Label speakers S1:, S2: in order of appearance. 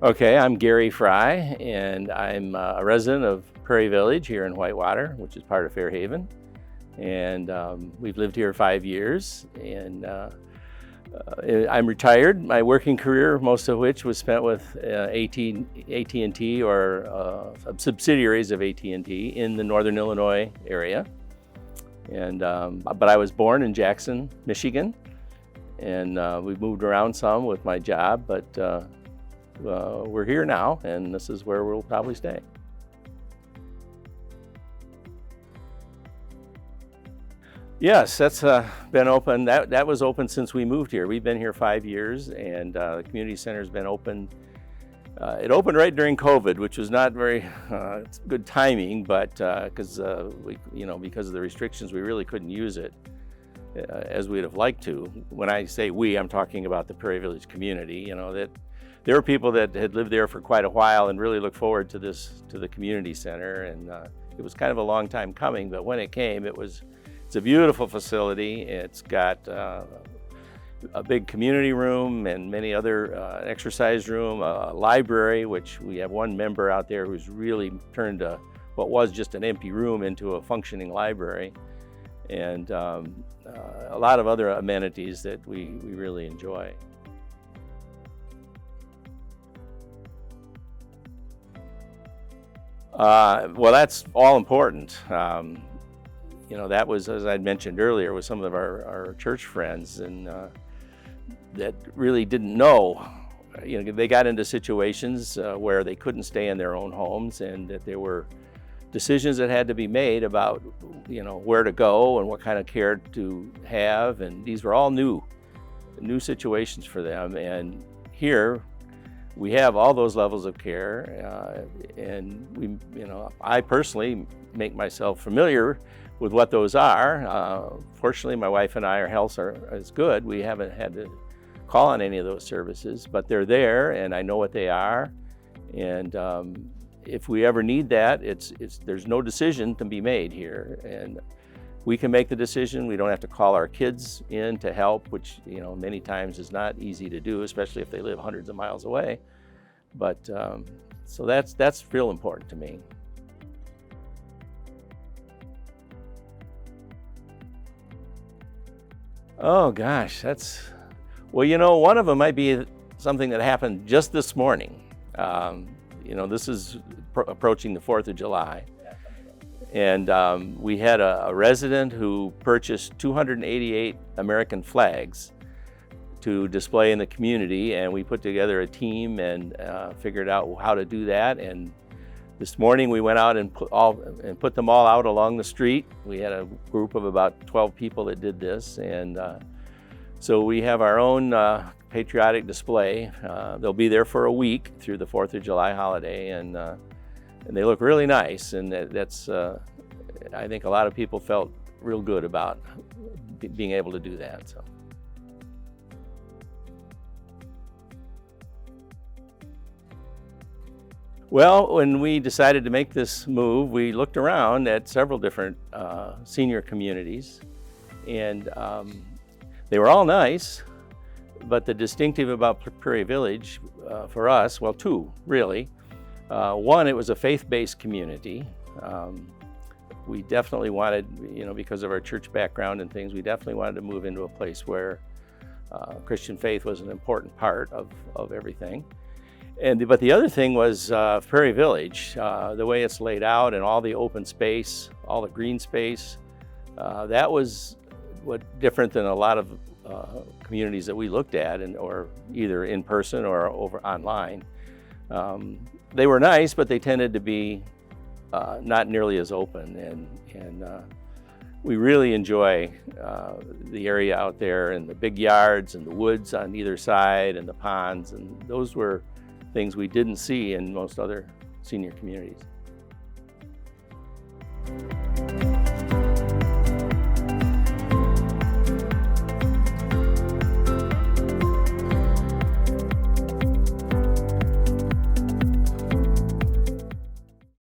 S1: Okay, I'm Gary Fry, and I'm a resident of Prairie Village here in Whitewater, which is part of Fairhaven. And we've lived here 5 years, and I'm retired. My working career, most of which was spent with AT&T or subsidiaries of AT&T in the Northern Illinois area. And but I was born in Jackson, Michigan, and we've moved around some with my job, but we're here now, and this is where we'll probably stay. Yes, that's been open. That was open since we moved here. We've been here 5 years, and the community center's been open. It opened right during COVID, which was not very good timing, but because because of the restrictions, we really couldn't use it as we'd have liked to. When I say we, I'm talking about the Prairie Village community. You know that there were people that had lived there for quite a while and really looked forward to the community center, and it was kind of a long time coming. But when it came, it's a beautiful facility. It's got a big community room and many other exercise room, a library, which we have one member out there who's really turned what was just an empty room into a functioning library, and a lot of other amenities that we really enjoy. Well, that's all important. That was, as I mentioned earlier, with some of our church friends, and that really didn't know. They got into situations where they couldn't stay in their own homes, and that there were decisions that had to be made about, where to go and what kind of care to have, and these were all new situations for them. And here, we have all those levels of care, and I personally make myself familiar with what those are. Fortunately, my wife and our health is good. We haven't had to call on any of those services, but they're there, and I know what they are. And if we ever need that, there's no decision to be made here, and we can make the decision. We don't have to call our kids in to help, which many times is not easy to do, especially if they live hundreds of miles away. But so that's real important to me. Oh gosh, one of them might be something that happened just this morning. This is approaching the 4th of July. And we had a resident who purchased 288 American flags to display in the community, and we put together a team and figured out how to do that. And this morning we went out and put them all out along the street. We had a group of about 12 people that did this, and so we have our own patriotic display. They'll be there for a week through the 4th of July holiday, and they look really nice, and that's I think a lot of people felt real good about being able to do that. So. Well, when we decided to make this move, we looked around at several different senior communities, and they were all nice, but the distinctive about Prairie Village for us, well, two, really. One, it was a faith-based community. We definitely wanted, because of our church background and things, we definitely wanted to move into a place where Christian faith was an important part of everything. But the other thing was Prairie Village, the way it's laid out, and all the open space, all the green space. That was different than a lot of communities that we looked at, or either in person or over online. They were nice, but they tended to be not nearly as open, and we really enjoy the area out there, and the big yards and the woods on either side and the ponds, and those were things we didn't see in most other senior communities.